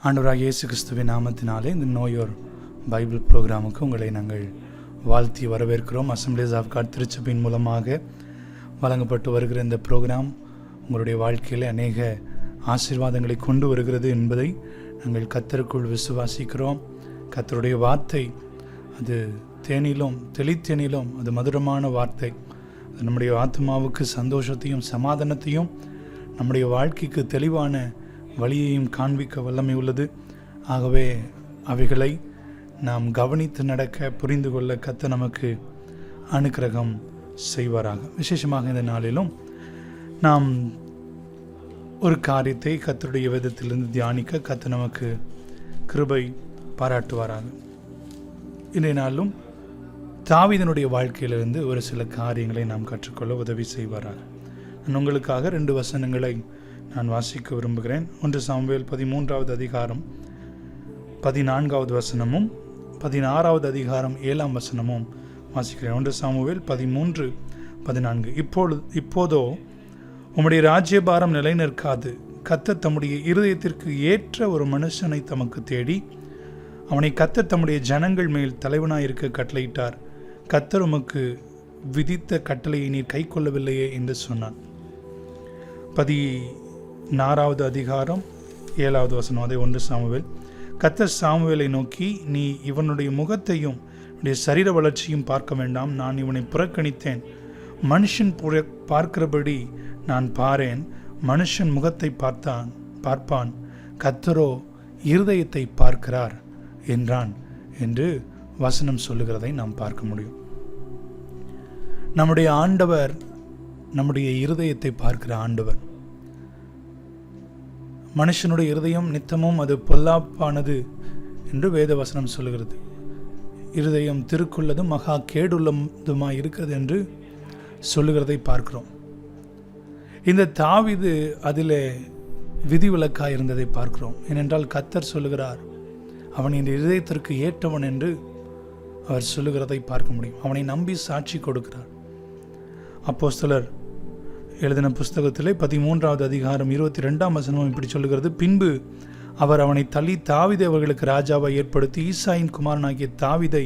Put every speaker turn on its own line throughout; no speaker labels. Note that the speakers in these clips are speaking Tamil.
ஆண்டவராகிய இயேசு கிறிஸ்துவின் நாமத்தினாலே இந்த நோயோர் பைபிள் ப்ரோக்ராமுக்கு உங்களை நாங்கள் வாழ்த்தி வரவேற்கிறோம். அசம்பிளிஸ் ஆஃப் காட் திருச்சபையின் மூலமாக வழங்கப்பட்டு வருகிற இந்த ப்ரோக்ராம் உங்களுடைய வாழ்க்கையில் அநேக ஆசீர்வாதங்களை கொண்டு வருகிறது என்பதை நாங்கள் கர்த்தருக்குள் விசுவாசிக்கிறோம். கர்த்தருடைய வார்த்தை அது தேனிலும் தெளித்தேனிலும் அது மதுரமான வார்த்தை. அது நம்முடைய ஆத்மாவுக்கு சந்தோஷத்தையும் சமாதானத்தையும் நம்முடைய வாழ்க்கைக்கு தெளிவான வழியையும் காண்பிக்க வல்லமை உள்ளது. ஆகவே அவைகளை நாம் கவனித்து நடக்க புரிந்து கொள்ள கர்த்தர் நமக்கு அனுக்கிரகம் செய்வாராக. விசேஷமாக இந்த நாளிலும் நாம் ஒரு காரியத்தை கர்த்தருடைய வேதத்திலிருந்து தியானிக்க கர்த்தர் நமக்கு கிருபை பாராட்டுவாராக. இன்றைய நாளும் தாவீதினுடைய வாழ்க்கையிலிருந்து ஒரு சில காரியங்களை நாம் கற்றுக்கொள்ள உதவி செய்வாராக. நான் உங்களுக்காக 2 வசனங்களை நான் வாசிக்க விரும்புகிறேன். 1 சாமுவேல் 13வது அதிகாரம் 14வது வசனமும் 16வது அதிகாரம் 7ஆம் வசனமும் வாசிக்கிறேன். 1 சாமுவேல் 13:14. இப்போதோ உம்முடைய ராஜ்யபாரம் நிலை நிற்காது. கர்த்தர் தம்முடைய இருதயத்திற்கு ஏற்ற ஒரு மனுஷனை தமக்கு தேடி அவனை கர்த்தர் தம்முடைய ஜனங்கள் மேல் தலைவனாயிருக்க கட்டளையிட்டார். கர்த்தர் உமக்கு விதித்த கட்டளையை நீர் கை கொள்ளவில்லையே என்று சொன்னான். 16வது அதிகாரம் 7வது வசனம். அதே 1 சாமுவேல். கர்த்தர் சாமுவேலை நோக்கி, நீ இவனுடைய முகத்தையும் சரீர வளர்ச்சியும் பார்க்க வேண்டாம். நான் இவனை புறக்கணித்தேன். மனுஷன் பார்க்கிறபடி நான் பாரேன். மனுஷன் முகத்தை பார்ப்பான், கர்த்தரோ இருதயத்தை பார்க்கிறார் என்றான் என்று வசனம் சொல்லுகிறதை நாம் பார்க்க முடியும். நம்முடைய ஆண்டவர் நம்முடைய இருதயத்தை பார்க்கிற ஆண்டவர். மனுஷனுடைய இருதயம் நித்தமும் அது பொல்லாப்பானது என்று வேத வசனம் சொல்லுகிறது. இருதயம் திருக்குள்ளதும் மகா கேடுள்ளதுமாய் இருக்கிறது என்று சொல்லுகிறதை பார்க்கிறோம். இந்த தாவீது அதில் விதிவிலக்காய் இருந்ததை பார்க்கிறோம். ஏனென்றால் கர்த்தர் சொல்லுகிறார், அவன் இந்த இருதயத்திற்கு ஏற்றவன் என்று அவர் சொல்லுகிறதை பார்க்க முடியும். அவனை நம்பி சாட்சி கொடுக்கிறார். அப்போஸ்தலர் எழுதின புஸ்தகத்திலே 13வது அதிகாரம் 22ஆம் வசனம் இப்படி சொல்லுகிறது. பின்பு அவர் அவனை தள்ளி தாவீதை அவர்களுக்கு ராஜாவை ஏற்படுத்தி, ஈசாயின் குமாரனாகிய தாவீதை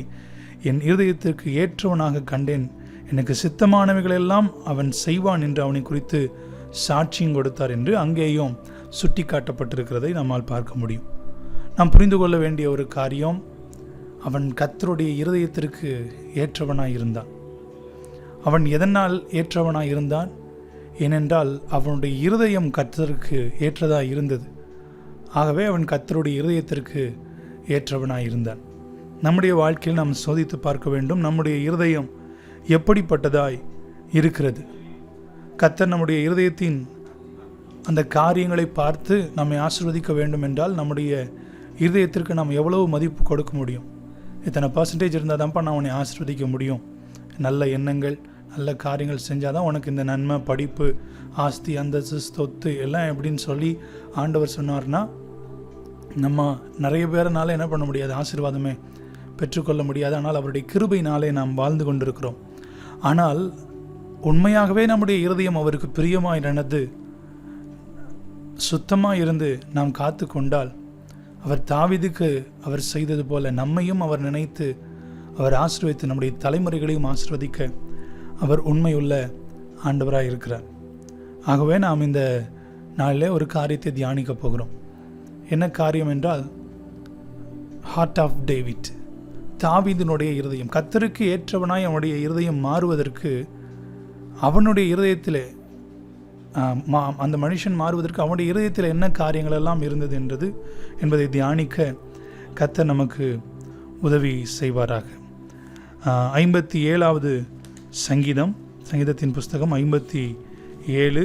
என் இருதயத்திற்கு ஏற்றவனாக கண்டேன். எனக்கு சித்தமானவைகளெல்லாம் அவன் செய்வான் என்று அவனை குறித்து சாட்சியும் கொடுத்தார் என்று அங்கேயும் சுட்டி காட்டப்பட்டிருக்கிறதை நம்மால் பார்க்க முடியும். நாம் புரிந்து கொள்ள வேண்டிய ஒரு காரியம், அவன் கர்த்தருடைய இருதயத்திற்கு ஏற்றவனாய் இருந்தான். அவன் எதனால் ஏற்றவனாய் இருந்தான்? ஏனென்றால் அவனுடைய இருதயம் கர்த்தருக்கு ஏற்றதாக இருந்தது. ஆகவே அவன் கர்த்தருடைய இருதயத்திற்கு ஏற்றவனாய் இருந்தான். நம்முடைய வாழ்க்கையில் நாம் சோதித்து பார்க்க வேண்டும், நம்முடைய இருதயம் எப்படிப்பட்டதாய் இருக்கிறது. கர்த்தர் நம்முடைய இருதயத்தின் அந்த காரியங்களை பார்த்து நம்மை ஆசீர்வதிக்க வேண்டும் என்றால் நம்முடைய இருதயத்திற்கு நாம் எவ்வளவு மதிப்பு கொடுக்க முடியும்? இத்தனை % இருந்தால் தான்ப்பா நான் உன்னை ஆசீர்வதிக்க முடியும். நல்ல எண்ணங்கள், நல்ல காரியங்கள் செஞ்சால் தான் உனக்கு இந்த நன்மை, படிப்பு, ஆஸ்தி, அந்தஸ்து, சொத்து எல்லாம் எப்படின்னு சொல்லி ஆண்டவர் சொன்னார்னா, நம்ம நிறைய பேரனால என்ன பண்ண முடியாது, ஆசீர்வாதமே பெற்றுக்கொள்ள முடியாது. ஆனால் அவருடைய கிருபையினாலே நாம் வாழ்ந்து கொண்டிருக்கிறோம். ஆனால் உண்மையாகவே நம்முடைய இருதயம் அவருக்கு பிரியமாக நடந்து சுத்தமாக இருந்து நாம் காத்து கொண்டால், அவர் தாவீதுக்கு அவர் செய்தது போல நம்மையும் அவர் நினைத்து அவர் ஆசீர்வதித்து நம்முடைய தலைமுறைகளையும் ஆசீர்வதிக்க அவர் உண்மையுள்ள ஆண்டவராக இருக்கிறார். ஆகவே நாம் இந்த நாளில் ஒரு காரியத்தை தியானிக்க போகிறோம். என்ன காரியம் என்றால், ஹார்ட் ஆஃப் டேவிட், தாவீதினுடைய இருதயம். கர்த்தருக்கு ஏற்றவனாய் அவனுடைய இருதயம் மாறுவதற்கு, அவனுடைய இருதயத்தில் அந்த மனுஷன் மாறுவதற்கு அவனுடைய இருதயத்தில் என்ன காரியங்கள் எல்லாம் இருந்தது என்பதை தியானிக்க கர்த்தர் நமக்கு உதவி செய்வாராக. 57வது சங்கீதத்தின் புஸ்தகம் 57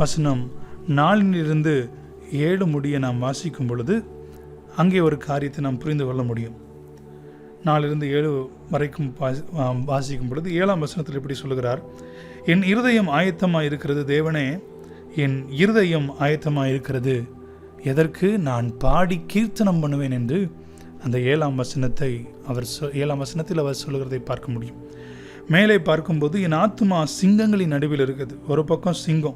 வசனம் 4 - 7 முடிய நாம் வாசிக்கும் பொழுது அங்கே ஒரு காரியத்தை நாம் புரிந்து கொள்ள முடியும். 4 - 7 வரைக்கும் வாசிக்கும் பொழுது 7ஆம் வசனத்தில் இப்படி சொல்லுகிறார், என் இருதயம் ஆயத்தமாக இருக்கிறது தேவனே, என் இருதயம் ஆயத்தமாக இருக்கிறது. எதற்கு? நான் பாடி கீர்த்தனம் பண்ணுவேன் என்று அந்த 7ஆம் வசனத்தில் அவர் சொல்லுகிறதை பார்க்க முடியும். மேலே பார்க்கும்போது என் ஆத்துமா சிங்கங்களின் நடுவில் இருக்குது. ஒரு பக்கம் சிங்கம்,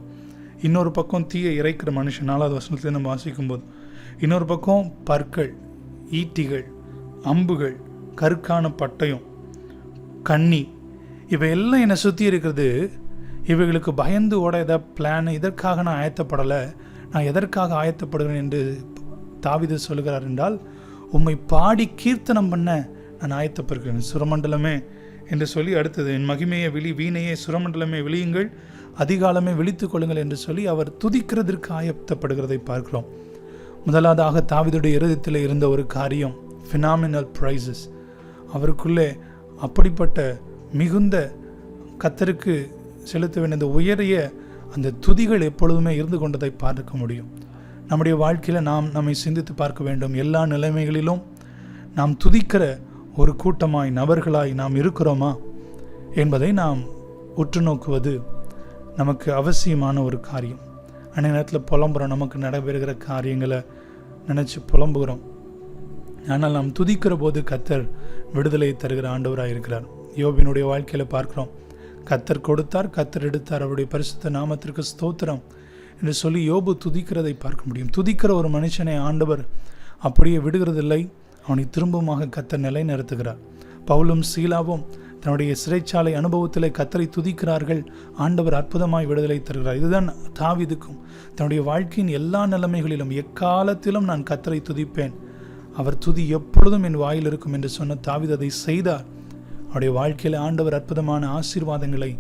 இன்னொரு பக்கம் தீயை இறைக்கிற மனுஷன். 4வது வசனத்தில் நம்ம வாசிக்கும்போது இன்னொரு பக்கம் பற்கள், ஈட்டிகள், அம்புகள், கருக்கான பட்டயம், கண்ணி, இவையெல்லாம் என்னை சுற்றி இருக்கிறது. இவைகளுக்கு பயந்து ஓட ஏதாவது பிளான், இதற்காக நான் ஆயத்தப்படலை, நான் எதற்காக ஆயத்தப்படுகிறேன் என்று தாவீது சொல்கிறார் என்றால், உம்மை பாடி கீர்த்தனம் பண்ண நான் ஆயத்தப்படுகிறேன். சுரமண்டலமே என்று சொல்லி அடுத்தது, என் மகிமையை விழி, வீணையே சுரமண்டலமே விழியுங்கள், அதிகாலமே விழித்துக் கொள்ளுங்கள் என்று சொல்லி அவர் துதிக்கிறதற்கு ஆயத்தப்படுகிறதை பார்க்கிறோம். முதலாவதாக தாவீதுடைய இருதயத்தில் இருந்த ஒரு காரியம் ஃபினாமினல் ப்ரைசஸ். அவருக்குள்ளே அப்படிப்பட்ட மிகுந்த கர்த்தருக்கு செலுத்த வேண்டிய உயரிய அந்த துதிகள் எப்பொழுதுமே இருந்து கொண்டதை பார்க்க முடியும். நம்முடைய வாழ்க்கையில் நாம் நம்மை சிந்தித்து பார்க்க வேண்டும். எல்லா நிலைமைகளிலும் நாம் துதிக்கிற ஒரு கூட்டமாய், நபர்களாய் நாம் இருக்கிறோமா என்பதை நாம் உற்று நோக்குவது நமக்கு அவசியமான ஒரு காரியம். அன்றைய நேரத்தில் புலம்புகிறோம், நமக்கு நடைபெறுகிற காரியங்களை நினச்சி புலம்புகிறோம். ஆனால் நாம் துதிக்கிற போது கர்த்தர் விடுதலை தருகிற ஆண்டவராக இருக்கிறார். யோபினுடைய வாழ்க்கையில் பார்க்கிறோம், கர்த்தர் கொடுத்தார், கர்த்தர் எடுத்தார், அவருடைய பரிசுத்த நாமத்திற்கு ஸ்தோத்திரம் என்று சொல்லி யோபு துதிக்கிறதை பார்க்க முடியும். துதிக்கிற ஒரு மனுஷனை ஆண்டவர் அப்படியே விடுகிறதில்லை, அவனை திரும்பமாக கர்த்தர் நிலைநிறுத்துகிறார். பவுலும் சீலாவும் தன்னுடைய சிறைச்சாலை அனுபவத்தில் கர்த்தரை துதிக்கிறார்கள், ஆண்டவர் அற்புதமாய் விடுதலை தருகிறார். இதுதான் தாவீதுக்கும் தன்னுடைய வாழ்க்கையின் எல்லா நிலைமைகளிலும் எக்காலத்திலும் நான் கர்த்தரை துதிப்பேன், அவர் துதி எப்பொழுதும் என் வாயில் இருக்கும் என்று சொன்ன தாவீது அதை செய்தார். அவருடைய வாழ்க்கையில் ஆண்டவர் அற்புதமான ஆசீர்வாதங்களை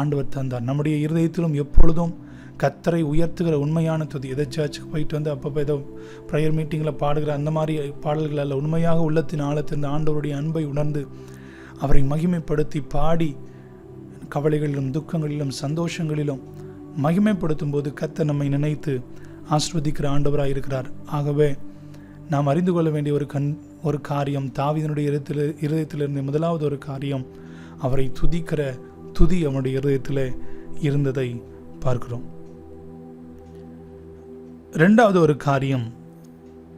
ஆண்டவர் தந்தார். நம்முடைய இருதயத்திலும் எப்பொழுதும் கர்த்தரை உயர்த்துகிற உண்மையான துதி. எதை சர்ச்சுக்கு போயிட்டு வந்து அப்பப்போ ஏதோ ப்ரேயர் மீட்டிங்கில் பாடுகிற அந்த மாதிரி பாடல்கள் அல்ல, உண்மையாக உள்ளத்தின் ஆழத்தின் ஆண்டவருடைய அன்பை உணர்ந்து அவரை மகிமைப்படுத்தி பாடி கவலைகளிலும் துக்கங்களிலும் சந்தோஷங்களிலும் மகிமைப்படுத்தும் போது கர்த்தர் நம்மை நினைத்து ஆசீர்வதிக்கிற ஆண்டவராக இருக்கிறார். ஆகவே நாம் அறிந்து கொள்ள வேண்டிய ஒரு காரியம், தாவீதினுடைய இருதயத்திலிருந்து முதலாவது ஒரு காரியம், அவரை துதிக்கிற துதி அவனுடைய இருதயத்தில் இருந்ததை பார்க்கிறோம். இரண்டாவது ஒரு காரியம்,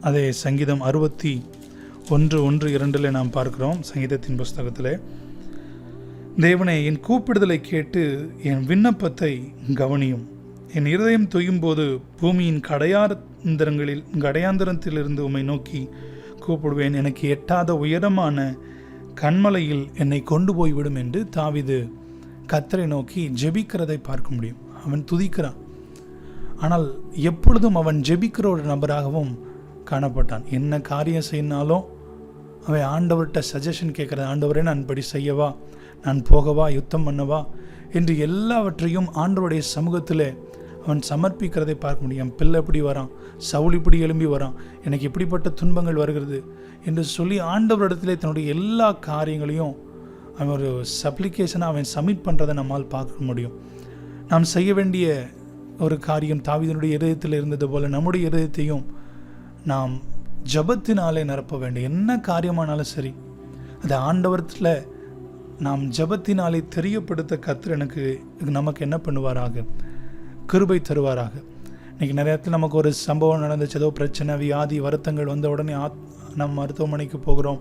அதே சங்கீதம் 61:1-2 நாம் பார்க்கிறோம். சங்கீதத்தின் புஸ்தகத்தில், தேவனே என் கூப்பிடுதலை கேட்டு என் விண்ணப்பத்தை கவனியும், என் இருதயம் தொய்யும் போது பூமியின் கடையாந்தரத்திலிருந்து உம்மை நோக்கி கூப்பிடுவேன், எனக்கு எட்டாத உயரமான கண்மலையில் என்னை கொண்டு போய்விடும் என்று தாவீது கர்த்தரை நோக்கி ஜெபிக்கிறதை பார்க்க முடியும். அவன் துதிக்கிறான், ஆனால் எப்பொழுதும் அவன் ஜெபிக்கிற ஒரு நபராகவும் காணப்பட்டான். என்ன காரியம் செய்யினாலும் அவன் ஆண்டவர்கிட்ட சஜஷன் கேட்குறது, ஆண்டவரே நான் இப்படி செய்யவா, நான் போகவா, யுத்தம் பண்ணவா என்று எல்லாவற்றையும் ஆண்டவருடைய சமூகத்தில் அவன் சமர்ப்பிக்கிறதை பார்க்க முடியும். பிள்ளை இப்படி வரான், சவுல் இப்படி எழும்பி வரான், எனக்கு இப்படிப்பட்ட துன்பங்கள் வருகிறது என்று சொல்லி ஆண்டவரிடத்திலே தன்னுடைய எல்லா காரியங்களையும் அவன் ஒரு சப்ளிகேஷனை அவன் சப்மிட் பண்ணுறதை நம்மால் பார்க்க முடியும். நாம் செய்ய வேண்டிய ஒரு காரியம் தாவீதினுடைய இருதயத்தில் இருந்தது போல நம்முடைய இருதயத்தையும் நாம் ஜபத்தினாலே நிரப்ப வேண்டும். என்ன காரியமானாலும் சரி, அது ஆண்டவரத்தில் நாம் ஜபத்தினாலே தெரியப்படுத்த கர்த்தர் நமக்கு என்ன பண்ணுவாராக, கிருபை தருவாராக. இன்றைக்கி நிறைய இடத்துல நமக்கு ஒரு சம்பவம் நடந்துச்சு, ஏதோ பிரச்சனை, வியாதி, வருத்தங்கள் வந்த உடனே நம்ம மருத்துவமனைக்கு போகிறோம்,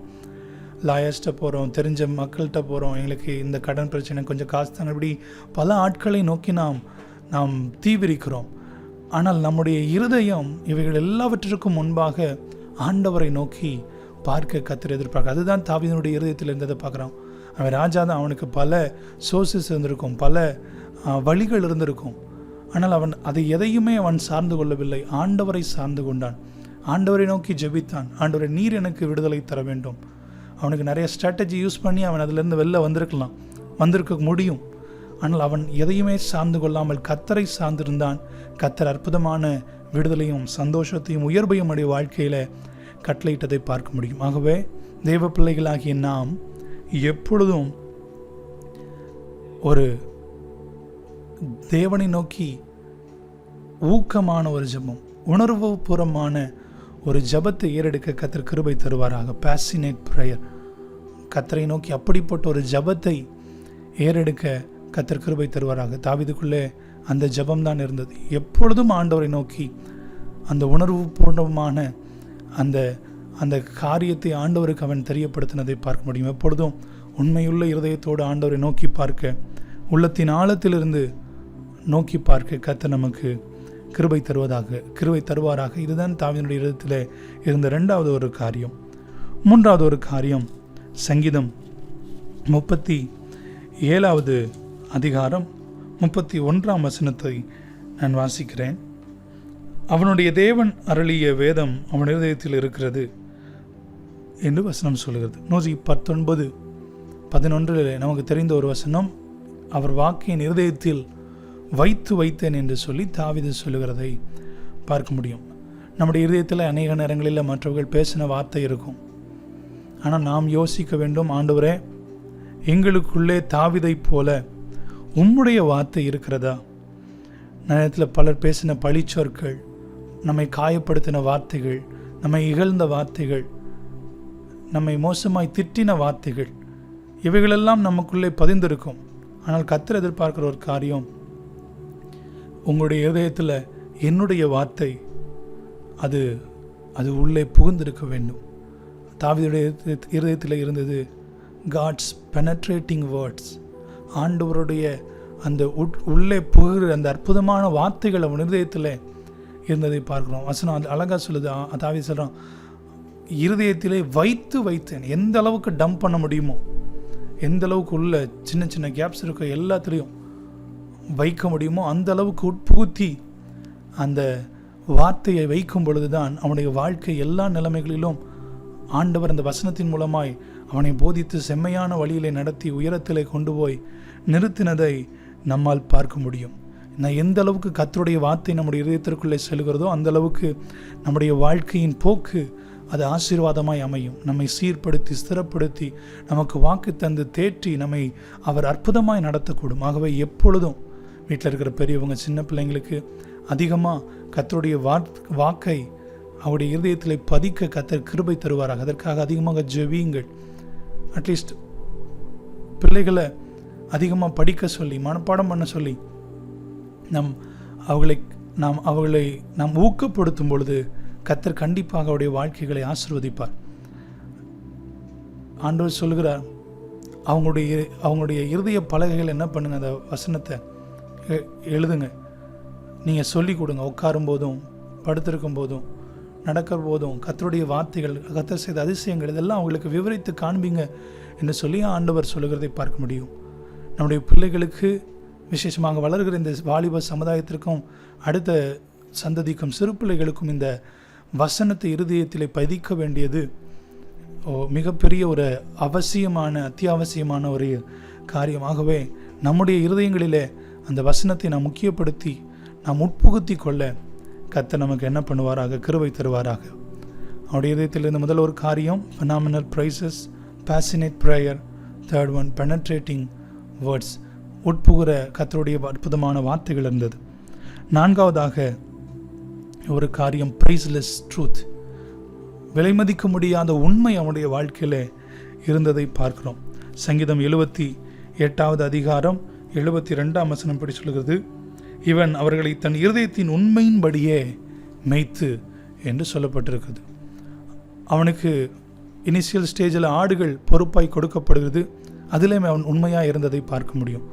லாயர்ஸ்ட்டை போகிறோம், தெரிஞ்ச மக்கள்கிட்ட போகிறோம், எங்களுக்கு இந்த கடன் பிரச்சனை, கொஞ்சம் காசு தாங்க, இப்படி பல ஆட்களை நோக்கி நாம் தீவிரிக்கிறோம். ஆனால் நம்முடைய இருதயம் இவைகள் எல்லாவற்றிற்கும் முன்பாக ஆண்டவரை நோக்கி பார்க்க கர்த்தர் எதிர்பார்க்க. அதுதான் தாவீதினுடைய இருதயத்தில் இருந்ததை பார்க்குறோம். அவன் ராஜா தான், அவனுக்கு பல சோர்சஸ் இருந்திருக்கும், பல வழிகள் இருந்திருக்கும். ஆனால் அவன் அதை எதையுமே அவன் சார்ந்து கொள்ளவில்லை, ஆண்டவரை சார்ந்து கொண்டான். ஆண்டவரை நோக்கி ஜெபித்தான், ஆண்டவரை நீர் எனக்கு விடுதலை தர வேண்டும். அவனுக்கு நிறைய ஸ்ட்ராட்டஜி யூஸ் பண்ணி அவன் அதிலிருந்து வெளில வந்திருக்க முடியும். ஆனால் அவன் எதையுமே சார்ந்து கொள்ளாமல் கர்த்தரை சார்ந்திருந்தான். கர்த்தர் அற்புதமான விடுதலையும் சந்தோஷத்தையும் உயர்வையும் உடைய வாழ்க்கையில் கட்டளையிட்டதை பார்க்க முடியும். ஆகவே தேவ பிள்ளைகளாகிய நாம் எப்பொழுதும் ஒரு தேவனை நோக்கி ஊக்கமான ஒரு ஜெபம், உணர்வுபூர்வமான ஒரு ஜெபத்தை ஏறெடுக்க கர்த்தர் கிருபை தருவாராக. பேஷனேட் ப்ரேயர், கர்த்தரை நோக்கி அப்படிப்பட்ட ஒரு ஜெபத்தை ஏறெடுக்க கர்த்தர் கிருபை தருவாராக. தாவீதுக்குள்ளே அந்த ஜெபம்தான் இருந்தது. எப்பொழுதும் ஆண்டவரை நோக்கி அந்த உணர்வுபூர்வமான அந்த காரியத்தை ஆண்டவருக்கு அவன் தெரியப்படுத்தினதை பார்க்க முடியும். எப்பொழுதும் உண்மையுள்ள இருதயத்தோடு ஆண்டவரை நோக்கி பார்க்க, உள்ளத்தின் ஆழத்திலிருந்து நோக்கி பார்க்க கர்த்தர் நமக்கு கிருபை தருவாராக. இதுதான் தாவீதுடைய இருதயத்தில் இருந்த இரண்டாவது ஒரு காரியம். மூன்றாவது ஒரு காரியம், சங்கீதம் 37வது அதிகாரம் 31ஆம் வசனத்தை நான் வாசிக்கிறேன். அவனுடைய தேவன் அருளிய வேதம் அவன் இருதயத்தில் இருக்கிறது என்று வசனம் சொல்கிறது. 119:11 நமக்கு தெரிந்த ஒரு வசனம், அவர் வாக்கின் இருதயத்தில் வைத்தேன் என்று சொல்லி தாவீது சொல்லுகிறதை பார்க்க முடியும். நம்முடைய இருதயத்தில் அநேக நேரங்களில் மற்றவர்கள் பேசின வார்த்தை இருக்கும். ஆனால் நாம் யோசிக்க வேண்டும், ஆண்டவரே, எங்களுக்குள்ளே தாவீதை போல உம்முடைய வார்த்தை இருக்கிறதா? நேரத்தில் பலர் பேசின பழிச்சொற்கள், நம்மை காயப்படுத்தின வார்த்தைகள், நம்மை இகழ்ந்த வார்த்தைகள், நம்மை மோசமாய் திட்டின வார்த்தைகள், இவைகளெல்லாம் நமக்குள்ளே பதிந்திருக்கும். ஆனால் கர்த்தர் எதிர்பார்க்கிற ஒரு காரியம், உங்களுடைய இதயத்தில் என்னுடைய வார்த்தை அது உள்ளே புகுந்திருக்க வேண்டும். தாவீதுடைய இருதயத்தில் இருந்தது காட்ஸ் பெனட்ரேட்டிங் வேர்ட்ஸ். ஆண்டவருடைய அந்த உள்ளே புகுகிற அந்த அற்புதமான வார்த்தைகள் அவன் இருதயத்தில் இருந்ததை பார்க்கிறோம். வசனம் அழகாக சொல்லுது. தாவீது சொல்கிறான், இருதயத்திலே வைத்தேன். எந்த அளவுக்கு டம்ப் பண்ண முடியுமோ, எந்த அளவுக்கு உள்ள சின்ன சின்ன கேப்ஸ் இருக்க எல்லாத்துலேயும் வைக்க முடியுமோ அந்த அளவுக்கு உட்புகுத்தி அந்த வார்த்தையை வைக்கும் பொழுதுதான் அவனுடைய வாழ்க்கை எல்லா நிலைமைகளிலும் ஆண்டவர் அந்த வசனத்தின் மூலமாய் அவனை போதித்து செம்மையான வழியிலே நடத்தி உயரத்திலே கொண்டு போய் நிறுத்தினதை நம்மால் பார்க்க முடியும். நான் எந்த அளவுக்கு கர்த்தருடைய வார்த்தை நம்முடைய இதயத்திற்குள்ளே செல்கிறதோ அந்த அளவுக்கு நம்முடைய வாழ்க்கையின் போக்கு அது ஆசீர்வாதமாய் அமையும். நம்மை சீர்படுத்தி ஸ்திரப்படுத்தி நமக்கு வாக்கு தந்து தேற்றி நம்மை அவர் அற்புதமாய் நடத்தக்கூடும். ஆகவே எப்பொழுதும் வீட்டில் இருக்கிற பெரியவங்க சின்ன பிள்ளைங்களுக்கு அதிகமாக கர்த்தருடைய வாக்கை அவருடைய இருதயத்தில் பதிக்க கர்த்தர் கிருபை தருவாராக. அதற்காக அதிகமாக ஜெபியுங்கள். அட்லீஸ்ட் பிள்ளைகளை அதிகமாக படிக்க சொல்லி மனப்பாடம் பண்ண சொல்லி அவர்களை நாம் ஊக்கப்படுத்தும் பொழுது கர்த்தர் கண்டிப்பாக அவருடைய வாழ்க்கைகளை ஆசீர்வதிப்பார். ஆண்டவர் சொல்கிறார், அவங்களுடைய இருதய பலகைகள் என்ன பண்ணுங்க, அந்த வசனத்தை எழுதுங்க. நீங்கள் சொல்லி கொடுங்க. உட்காரும் போதும், படுத்திருக்கும் போதும், நடக்கிற போதும் கர்த்தருடைய வார்த்தைகள், கர்த்தர் செய்த அதிசயங்கள் இதெல்லாம் அவங்களுக்கு விவரித்து காண்பீங்க என்று சொல்லி ஆண்டவர் சொல்லுகிறதை பார்க்க முடியும். நம்முடைய பிள்ளைகளுக்கு, விசேஷமாக வளர்கிற இந்த வாலிப சமுதாயத்திற்கும் அடுத்த சந்ததிக்கும் சிறு பிள்ளைகளுக்கும் இந்த வசனத்தை இருதயத்திலே பதிக்க வேண்டியது மிகப்பெரிய ஒரு அத்தியாவசியமான ஒரு காரியமாகவே நம்முடைய இருதயங்களிலே அந்த வசனத்தை நாம் முக்கியப்படுத்தி நாம் உட்புகுத்தி கொள்ள கர்த்தர் நமக்கு என்ன பண்ணுவாராக, கிருபை தருவாராக. அவருடைய இதயத்திலிருந்து முதல் ஒரு காரியம் phenomenal praises, passionate prayer. third one penetrating words, உட்புகிற கர்த்தருடைய அற்புதமான வார்த்தைகள் இருந்தது. நான்காவதாக ஒரு காரியம் priceless truth, விலைமதிக்க முடியாத உண்மை அவனுடைய வாழ்க்கையில் இருந்ததை பார்க்கிறோம். சங்கீதம் 78வது அதிகாரம் 72ஆம் வசனம் படி சொல்கிறது, இவன் அவர்களை தன் இருதயத்தின் உண்மையின்படியே மேய்த்து என்று சொல்லப்பட்டிருக்குது. அவனுக்கு இனிஷியல் ஸ்டேஜில் ஆடுகள் பொறுப்பாய் கொடுக்கப்படுகிறது. அதிலே அவன் உண்மையாக இருந்ததை பார்க்க முடியும்.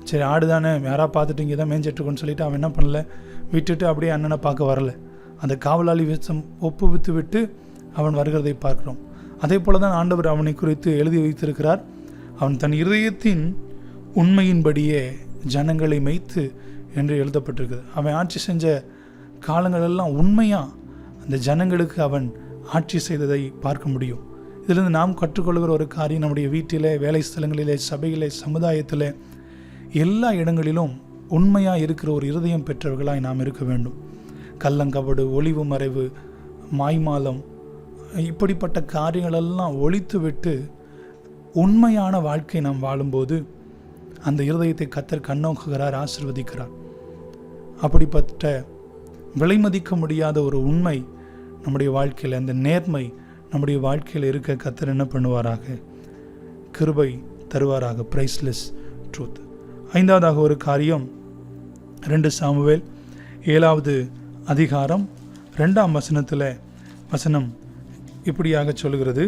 சரி, ஆடு தானே, யாராக பார்த்துட்டு இங்கே தான் மேய்ஞ்சிட்ருக்குன்னு சொல்லிட்டு அவன் என்ன பண்ணல, விட்டுட்டு அப்படியே அண்ணனை பார்க்க வரல. அந்த காவலாளி விஷம் ஒப்புவித்து விட்டு அவன் வருகிறதை பார்க்கிறோம். அதே போல தான் ஆண்டவர் அவனை குறித்து எழுதி வைத்திருக்கிறார். அவன் தன் இருதயத்தின் உண்மையின்படியே ஜனங்களை மேய்த்து என்று எழுதப்பட்டிருக்குது. அவன் ஆட்சி செஞ்ச காலங்களெல்லாம் உண்மையாக அந்த ஜனங்களுக்கு அவன் ஆட்சி செய்ததை பார்க்க முடியும். இதிலிருந்து நாம் கற்றுக்கொள்கிற ஒரு காரியம், நம்முடைய வீட்டிலே, வேலை ஸ்தலங்களிலே, சபையிலே, சமுதாயத்தில், எல்லா இடங்களிலும் உண்மையாக இருக்கிற ஒரு இருதயம் பெற்றவர்களாய் நாம் இருக்க வேண்டும். கள்ளங்கபடு, ஒளிவு மறைவு, மாய்மாலம், இப்படிப்பட்ட காரியங்களெல்லாம் ஒழித்து விட்டு உண்மையான வாழ்க்கை நாம் வாழும்போது அந்த இருதயத்தை கர்த்தர் கண்ணோக்குகிறார், ஆசீர்வதிக்கிறார். அப்படிப்பட்ட விலைமதிக்க முடியாத ஒரு உண்மை நம்முடைய வாழ்க்கையில், அந்த நேர்மை நம்முடைய வாழ்க்கையில் இருக்க கர்த்தர் என்ன பண்ணுவாராக, கிருபை தருவாராக. Priceless truth. ஐந்தாவதாக ஒரு காரியம், 2 சாமுவேல் 7வது அதிகாரம் 2ஆம் வசனம் இப்படியாக சொல்கிறது,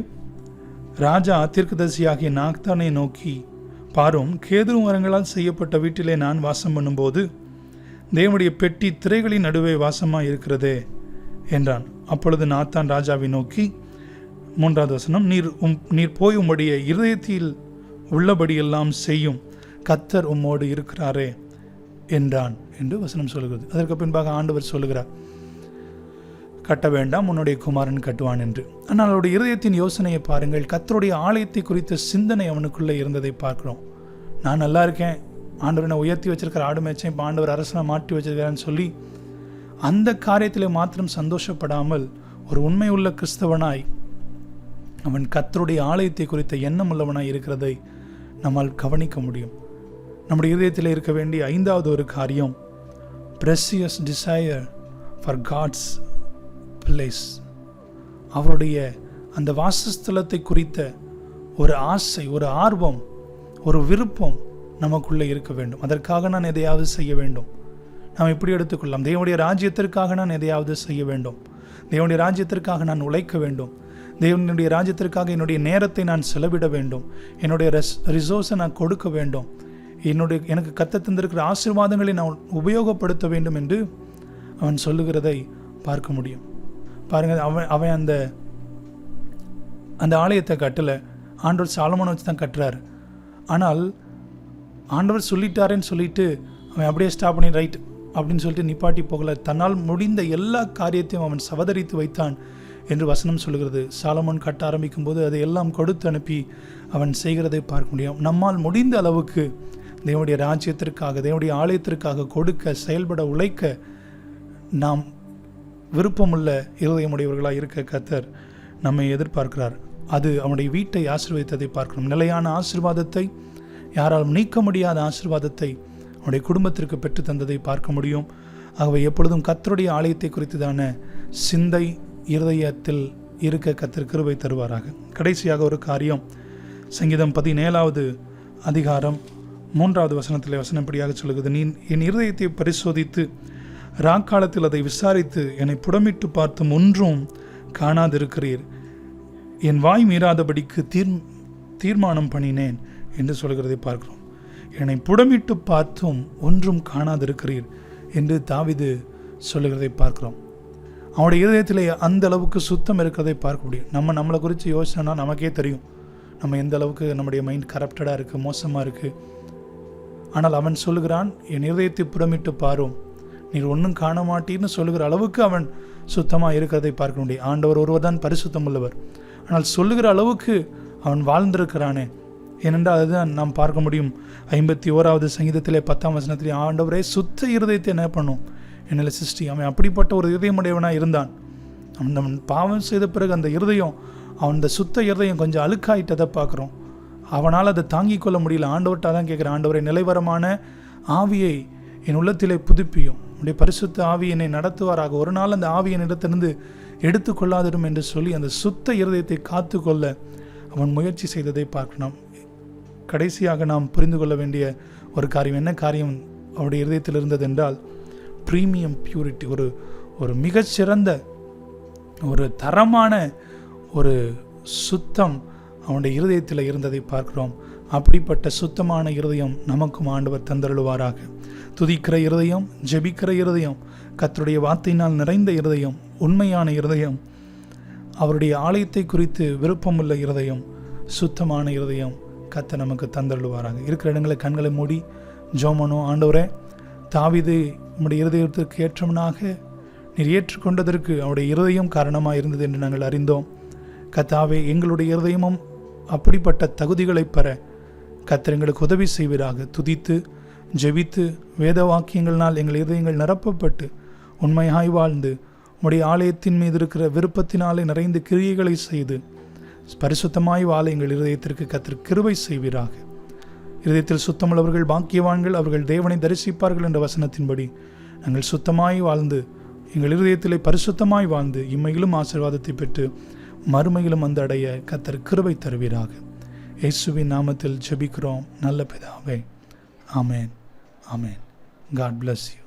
ராஜா தீர்க்கதரிசியாகிய நாத்தானை நோக்கி, பாரும், கேதுரு மரங்களால் செய்யப்பட்ட வீட்டிலே நான் வாசம் பண்ணும்போது தேவனுடைய பெட்டி திரைகளின் நடுவே வாசமாக இருக்கிறதே என்றான். அப்பொழுது நாத்தான் ராஜாவை நோக்கி, 3வது வசனம், நீர் போய் உம்முடைய இருதயத்தில் உள்ளபடியெல்லாம் செய்யும், கர்த்தர் உம்மோடு இருக்கிறாரே என்றான் என்று வசனம் சொல்கிறது. அதற்கு பின்பாக ஆண்டவர் சொல்லுகிறார், கட்ட வேண்டாம், உன்னுடைய குமாரன் கட்டுவான் என்று. ஆனால் அவருடைய இருதயத்தின் யோசனையை பாருங்கள். கர்த்தருடைய ஆலயத்தை குறித்த சிந்தனை அவனுக்குள்ளே இருந்ததை பார்க்கிறோம். நான் நல்லா இருக்கேன், ஆண்டவர் என்னை உயர்த்தி வச்சிருக்கிற, ஆடு மேய்ச்சேன், இப்போ ஆண்டவர் அரசனை மாற்றி வச்சிருக்கிறான்னு சொல்லி அந்த காரியத்தில் மாத்திரம் சந்தோஷப்படாமல் ஒரு உண்மை உள்ள கிறிஸ்தவனாய் அவன் கர்த்தருடைய ஆலயத்தை குறித்த எண்ணம் உள்ளவனாய் இருக்கிறதை நம்மால் கவனிக்க முடியும். நம்முடைய இதயத்தில் இருக்க வேண்டிய 5வது ஒரு காரியம், precious desire for God's place. அவருடைய அந்த வாசஸ்தலத்தை குறித்த ஒரு ஆசை, ஒரு ஆர்வம், ஒரு விருப்பம் நமக்குள்ளே இருக்க வேண்டும். அதற்காக நான் எதையாவது செய்ய வேண்டும். நாம் இப்படி எடுத்துக்கொள்ளலாம், தேவனுடைய ராஜ்யத்திற்காக நான் எதையாவது செய்ய வேண்டும், தேவனுடைய ராஜ்யத்திற்காக நான் உழைக்க வேண்டும், தேவனுடைய ராஜ்யத்திற்காக என்னுடைய நேரத்தை நான் செலவிட வேண்டும், என்னுடைய ரிசோர்ஸை நான் கொடுக்க வேண்டும், எனக்கு கர்த்தர் தந்திருக்கிற ஆசீர்வாதங்களை நான் உபயோகப்படுத்த வேண்டும் என்று அவன் சொல்லுகிறதை பார்க்க முடியும். பாருங்கள், அவன் அந்த ஆலயத்தை கட்டலை, ஆண்டவர் சாலமோனை வச்சு தான் கட்டுறாரு. ஆனால் ஆண்டவர் சொல்லிட்டாரேன்னு சொல்லிட்டு அவன் அப்படியே ஸ்டாப் பண்ணி ரைட் அப்படின்னு சொல்லிட்டு நிப்பாட்டி போகல. தன்னால் முடிந்த எல்லா காரியத்தையும் அவன் சவதரித்து வைத்தான் என்று வசனம் சொல்லுகிறது. சாலமோன் கட்ட ஆரம்பிக்கும் போது அதை எல்லாம் கொடுத்து அனுப்பி அவன் செய்கிறதை பார்க்க முடியும். நம்மால் முடிந்த அளவுக்கு தேவனுடைய ராஜ்யத்திற்காக, தேவனுடைய ஆலயத்திற்காக கொடுக்க, செயல்பட, உழைக்க நாம் விருப்பமுள்ள இருதயமுடையவர்களாக இருக்க கர்த்தர் நம்மை எதிர்பார்க்கிறார். அது அவனுடைய வீட்டை ஆசீர்வதித்ததை பார்க்கணும். நிலையான ஆசீர்வாதத்தை, யாராலும் நீக்க முடியாத ஆசீர்வாதத்தை அவனுடைய குடும்பத்திற்கு பெற்று தந்ததை பார்க்க முடியும். ஆகவே எப்பொழுதும் கர்த்தருடைய ஆலயத்தை குறித்ததான சிந்தை இருதயத்தில் இருக்க கர்த்தர் கிருபை தருவாராக. கடைசியாக ஒரு காரியம், சங்கீதம் 17வது அதிகாரம் 3வது வசனத்தில் வசனம் இப்படியாக சொல்லுகிறது, நீ என் இருதயத்தை பரிசோதித்து ராக்காலத்தில் அதை விசாரித்து என்னை புடமிட்டு பார்த்தும் ஒன்றும் காணாதிருக்கிறீர், என் வாய் மீறாதபடிக்கு தீர்மானம் பண்ணினேன் என்று சொல்கிறதை பார்க்கிறோம். என்னை புடமிட்டு பார்த்தும் ஒன்றும் காணாதிருக்கிறீர் என்று தாவீது சொல்லுகிறதை பார்க்கிறோம். அவனுடைய இதயத்திலே அந்த அளவுக்கு சுத்தம் இருக்கிறதை பார்க்க முடியும். நம்மளை குறித்து யோசனைனா நமக்கே தெரியும் நம்ம எந்த அளவுக்கு நம்முடைய மைண்ட் கரப்டடாக இருக்குது, மோசமாக இருக்குது. ஆனால் அவன் சொல்லுகிறான், என் இதயத்தை புடமிட்டு பாரும், நீர் ஒன்றும் காண மாட்டீர்னு சொல்லுகிற அளவுக்கு அவன் சுத்தமாக இருக்கிறதை பார்க்க முடியும். ஆண்டவர் ஒருவர் தான் பரிசுத்தம் உள்ளவர். ஆனால் சொல்லுகிற அளவுக்கு அவன் வாழ்ந்திருக்கிறானே. ஏனென்றால் அதுதான் நாம் பார்க்க முடியும். 51வது சங்கீதத்திலே 10ஆம் வசனத்திலே, ஆண்டவரே சுத்த இருதயத்தை என்ன பண்ணும் என்னில் சிருஷ்டி. அவன் அப்படிப்பட்ட ஒரு இருதயமுடையவனாக இருந்தான். அவன் பாவம் செய்த பிறகு அந்த இருதயம், அவன் அந்த சுத்த இருதயம் கொஞ்சம் அழுக்காயிட்டதை பார்க்குறோம். அவனால் அதை தாங்கிக் கொள்ள முடியல. ஆண்டவர்கிட்ட தான் கேட்குறேன், ஆண்டவரை நிலைவரமான ஆவியை என் உள்ளத்திலே புதுப்பியும், உடைய பரிசுத்த ஆவி என்னை நடத்துவாராக, ஒரு நாள் அந்த ஆவியை இடத்திலிருந்து எடுத்து கொள்ளாதிடும் என்று சொல்லி அந்த சுத்த இருதயத்தை காத்து கொள்ள அவன் முயற்சி செய்ததை பார்க்கணும். கடைசியாக நாம் புரிந்து கொள்ள வேண்டிய ஒரு காரியம், என்ன காரியம் அவருடைய இருதயத்தில் இருந்தது என்றால், ப்ரீமியம் பியூரிட்டி, ஒரு மிகச்சிறந்த ஒரு தரமான ஒரு சுத்தம் அவனுடைய இருதயத்தில் இருந்ததை பார்க்கிறோம். அப்படிப்பட்ட சுத்தமான இருதயம் நமக்கும் ஆண்டவர் தந்தருளுவாராக. துதிக்கிற இருதயம், ஜெபிக்கிற இருதயம், கர்த்தருடைய வார்த்தையினால் நிறைந்த இருதயம், உண்மையான இருதயம், அவருடைய ஆலயத்தை குறித்து விருப்பமுள்ள இருதயம், சுத்தமான இருதயம் கர்த்தர் நமக்கு தந்தருளுவாராக. இருக்கிற இடங்களை கண்களை மூடி ஜெபமனோ, ஆண்டவரே, தாவீது உம்முடைய இருதயத்திற்கு ஏற்றவனாக நீர் ஏற்றுக்கொண்டதற்கு அவருடைய இருதயம் காரணமாக இருந்தது என்று நாங்கள் அறிந்தோம். கர்த்தாவே, எங்களுடைய இருதயமும் அப்படிப்பட்ட தகுதிகளை பெற கர்த்தர் எங்களுக்கு உதவி செய்வீராக. துதித்து ஜெபித்து வேத வாக்கியங்களினால் எங்கள் இருதயங்கள் நிரப்பப்பட்டு உண்மையாய் வாழ்ந்து உம்முடைய ஆலயத்தின் மீது இருக்கிற விருப்பத்தினாலே நிறைந்து கிரியைகளை செய்து பரிசுத்தமாய் வாழ எங்கள் இருதயத்திற்கு கர்த்தர் கிருபை செய்வீராக. இருதயத்தில் சுத்தமுள்ளவர்கள் பாக்கியவான்கள், அவர்கள் தேவனை தரிசிப்பார்கள் என்ற வசனத்தின்படி நாங்கள் சுத்தமாய் வாழ்ந்து எங்கள் இருதயத்திலே பரிசுத்தமாய் வாழ்ந்து இம்மையிலும் ஆசீர்வாதத்தை பெற்று மறுமையிலும் வந்து அடைய கர்த்தர் கிருபை தருவீராக. இயேசுவின் நாமத்தில் ஜெபிக்கிறோம் நல்ல பிதாவே. ஆமென், ஆமென். God bless you.